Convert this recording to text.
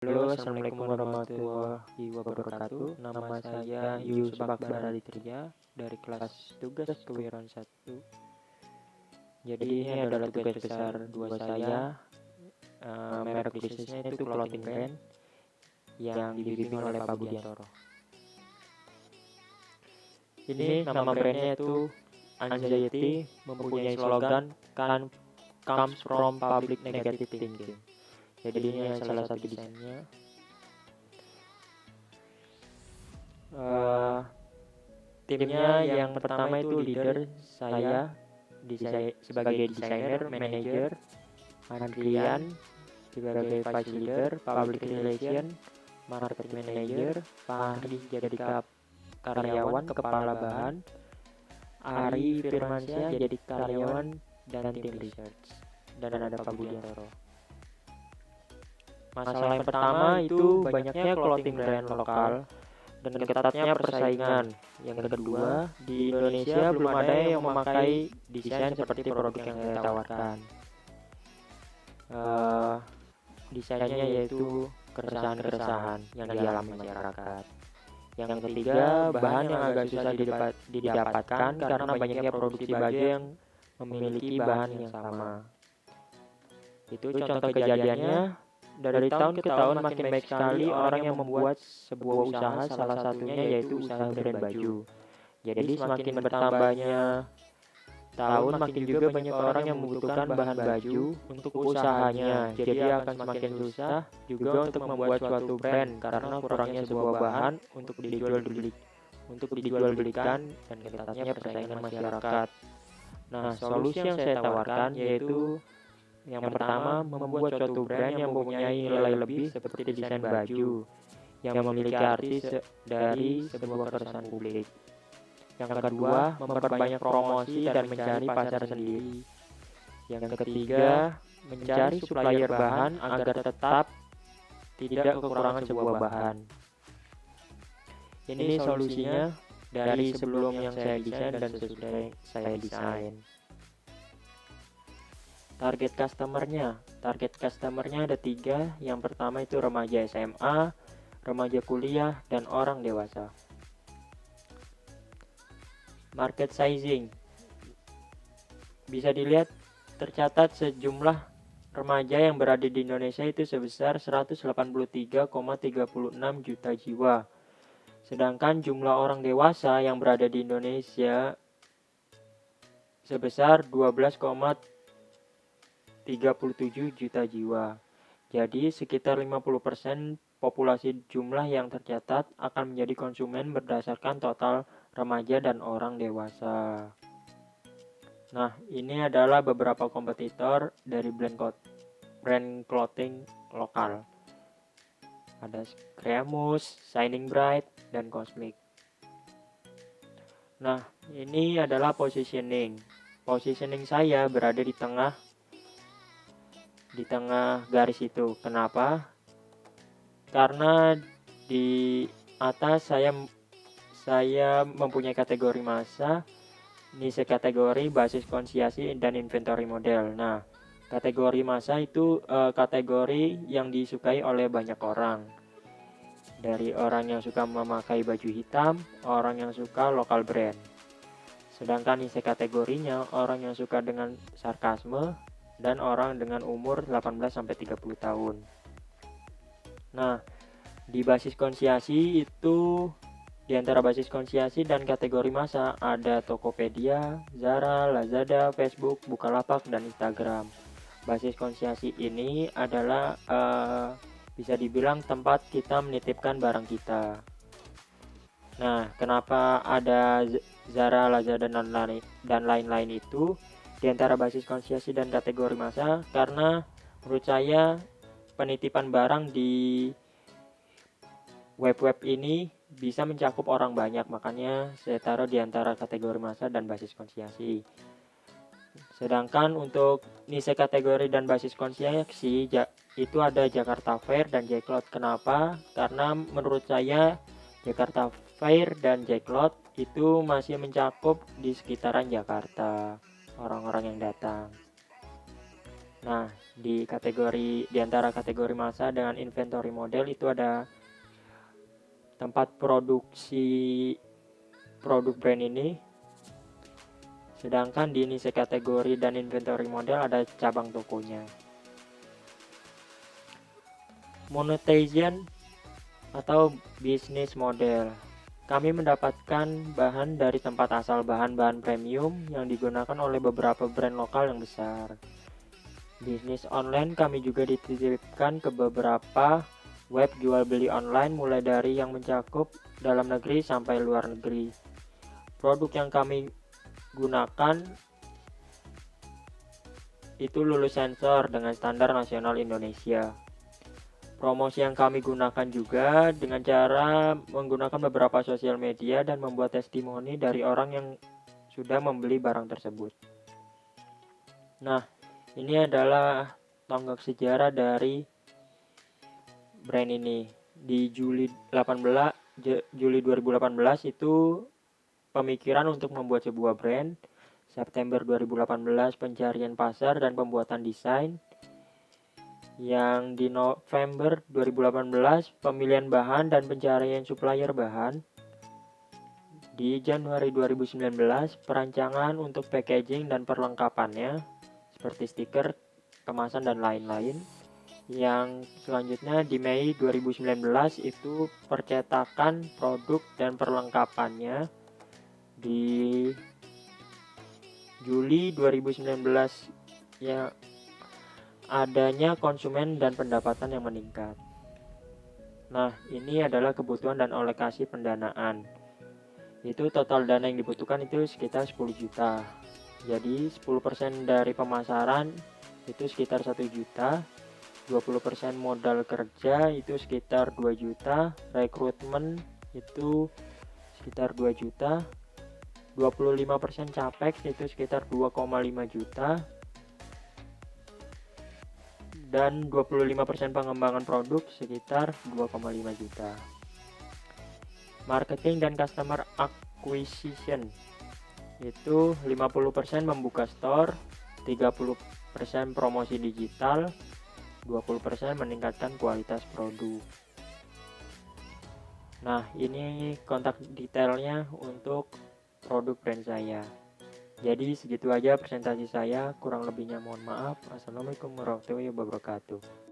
Halo, Assalamualaikum warahmatullahi wabarakatuh. Nama saya Yusuf Akbar Aditya dari kelas tugas kewirausahaan 1. Jadi ini adalah tugas besar 2 saya. Merek bisnisnya itu clothing brand yang dibimbing oleh Pak Budiantoro. Ini nama brandnya itu Anxiety, mempunyai slogan comes from public negative thinking. Jadi ini salah satu desainnya. Timnya yang pertama itu leader saya sebagai desainer, manager, Andrian sebagai vice leader, public relation, marketing manager, Fahri jadi karyawan kepala bahan, Ari Firmansyah jadi karyawan dan tim research, dan ada Pak Budiantoro. Masalah yang pertama itu banyaknya clothing brand lokal dan ketatnya persaingan. Yang kedua, di Indonesia belum ada yang memakai desain seperti produk yang saya tawarkan. Desainnya yaitu keresahan-keresahan yang dialami masyarakat. Yang ketiga, bahan yang agak susah didapatkan karena banyaknya produksi baju yang memiliki bahan yang sama. Itu contoh kejadiannya. Dari tahun ke tahun makin baik sekali orang yang membuat sebuah usaha, salah satunya yaitu usaha brand baju. Jadi semakin bertambahnya tahun, makin juga banyak orang yang membutuhkan bahan baju untuk usahanya. Jadi akan semakin susah juga untuk membuat suatu brand karena kurangnya sebuah bahan untuk dijual belikan dan ketatnya persaingan masyarakat. Nah, solusi yang saya tawarkan yaitu yang pertama, membuat suatu brand yang mempunyai nilai lebih seperti desain baju yang memiliki arti dari sebuah keresahan publik. Yang kedua, memperbanyak promosi dan mencari pasar sendiri. Yang ketiga, mencari supplier bahan agar tetap tidak kekurangan sebuah bahan. Ini solusinya dari sebelum yang saya desain dan sesudah saya desain. Target customernya ada 3. Yang pertama itu remaja SMA, remaja kuliah, dan orang dewasa. Market sizing bisa dilihat, tercatat sejumlah remaja yang berada di Indonesia itu sebesar 183,36 juta jiwa. Sedangkan jumlah orang dewasa yang berada di Indonesia sebesar 12,37 juta jiwa. Jadi sekitar 50% populasi jumlah yang tercatat akan menjadi konsumen berdasarkan total remaja dan orang dewasa. Nah, ini adalah beberapa kompetitor dari brand clothing lokal. Ada Creamus, Shining Bright, dan Cosmic. Nah, ini adalah positioning. Positioning saya berada di tengah garis itu. Kenapa? Karena di atas saya mempunyai kategori masa, niche kategori, basis konsiasi, dan inventory model. Nah, kategori masa itu kategori yang disukai oleh banyak orang. Dari orang yang suka memakai baju hitam, orang yang suka lokal brand. Sedangkan niche kategorinya orang yang suka dengan sarkasme dan orang dengan umur 18-30 tahun. Nah, di basis konsiasi itu, di antara basis konsiasi dan kategori masa ada Tokopedia, Zara, Lazada, Facebook, Bukalapak, dan Instagram. Basis konsiasi ini adalah bisa dibilang tempat kita menitipkan barang kita. Nah, kenapa ada Zara, Lazada, dan lain-lain itu di antara basis konsiasi dan kategori masa? Karena menurut saya penitipan barang di web ini bisa mencakup orang banyak, makanya saya taruh di antara kategori masa dan basis konsiasi. Sedangkan untuk niche kategori dan basis konsiasi itu ada Jakarta Fair dan Jacklot. Kenapa? Karena menurut saya Jakarta Fair dan Jacklot itu masih mencakup di sekitaran Jakarta orang-orang yang datang. Nah, di antara kategori masa dengan inventory model itu ada tempat produksi produk brand ini. Sedangkan di niche kategori dan inventory model ada cabang tokonya. Monetization atau bisnis model. Kami mendapatkan bahan dari tempat asal bahan-bahan premium yang digunakan oleh beberapa brand lokal yang besar. Bisnis online kami juga dititipkan ke beberapa web jual beli online mulai dari yang mencakup dalam negeri sampai luar negeri. Produk yang kami gunakan itu lulus sensor dengan standar nasional Indonesia. Promosi yang kami gunakan juga dengan cara menggunakan beberapa sosial media dan membuat testimoni dari orang yang sudah membeli barang tersebut. Nah, ini adalah tonggak sejarah dari brand ini. Di Juli 2018 itu pemikiran untuk membuat sebuah brand. September 2018 pencarian pasar dan pembuatan desain. Yang di November 2018 pemilihan bahan dan pencarian supplier bahan. Di Januari 2019 perancangan untuk packaging dan perlengkapannya seperti stiker, kemasan dan lain-lain. Yang selanjutnya di Mei 2019 itu percetakan produk dan perlengkapannya. Di Juli 2019 ya adanya konsumen dan pendapatan yang meningkat. Nah, ini adalah kebutuhan dan alokasi pendanaan. Itu total dana yang dibutuhkan itu sekitar 10 juta. Jadi 10% dari pemasaran itu sekitar 1 juta. 20% modal kerja itu sekitar 2 juta. Rekrutmen itu sekitar 2 juta. 25% capex itu sekitar 2,5 juta. Dan 25% pengembangan produk sekitar 2,5 juta. Marketing dan customer acquisition itu 50% membuka store, 30% promosi digital, 20% meningkatkan kualitas produk. Nah, ini kontak detailnya untuk produk brand saya. Jadi segitu aja presentasi saya, kurang lebihnya mohon maaf. Assalamualaikum warahmatullahi wabarakatuh.